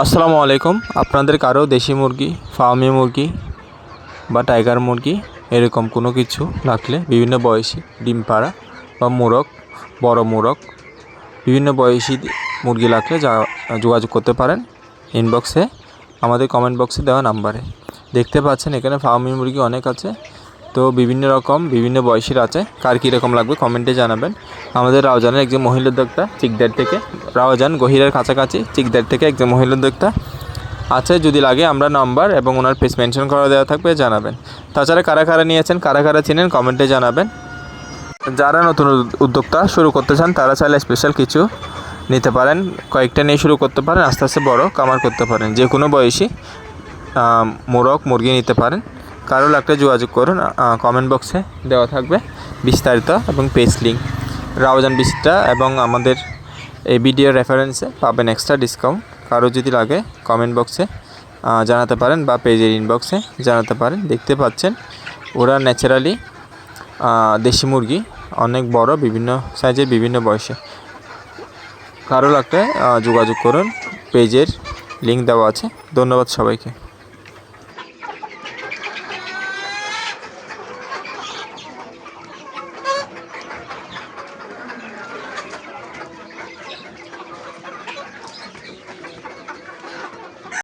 আসসালামু আলাইকুম। আপনাদের কারো দেশি মুরগি, ফার্মি মুরগি বা টাইগার মুরগি এরকম কোনো কিছু লাগলে বিভিন্ন বয়সী ডিম পাড়া বা মোরগ, বড় মোরগ, বিভিন্ন বয়সী মুরগি লাগলে যোগাযোগ করতে পারেন ইনবক্সে, আমাদের কমেন্ট বক্সে দেওয়া নাম্বারে। দেখতে পাচ্ছেন এখানে ফার্মি মুরগি অনেক আছে, তো বিভিন্ন রকম বিভিন্ন বয়সীর আছে। কার কীরকম লাগবে কমেন্টে জানাবেন। আমাদের রাউজানের একজন মহিলা উদ্যোক্তা চিকদার থেকে, রাউজান গহিরের কাছাকাছি চিকদার থেকে একজন মহিলা উদ্যোক্তা আছে। যদি লাগে আমরা নাম্বার এবং ওনার পেজ মেনশন করা দেওয়া থাকবে, জানাবেন। তাছাড়া কারা কারা নিয়েছেন, কারা কারা চিনেন কমেন্টে জানাবেন। যারা নতুন উদ্যোক্তা শুরু করতে চান তারা চাইলে স্পেশাল কিছু নিতে পারেন, কয়েকটা নিয়ে শুরু করতে পারেন, আস্তে আস্তে বড় কামার করতে পারেন। যে কোনো বয়সী মোরগ মুরগি নিতে পারেন। কারো লাগলে যোগাযোগ করুন, কমেন্ট বক্সে দেওয়া থাকবে বিস্তারিত এবং পেজ লিঙ্ক। রাউজান বিসিটা এবং আমাদের এই ভিডিও রেফারেন্সে পাবেন এক্সট্রা ডিসকাউন্ট। কারো যদি লাগে কমেন্ট বক্সে জানাতে পারেন বা পেজের ইনবক্সে জানাতে পারেন। দেখতে পাচ্ছেন ওরা ন্যাচারালি দেশি মুরগি, অনেক বড়, বিভিন্ন সাইজের, বিভিন্ন বয়সে। কারো লাগলে যোগাযোগ করুন, পেজের লিঙ্ক দেওয়া আছে। ধন্যবাদ সবাইকে।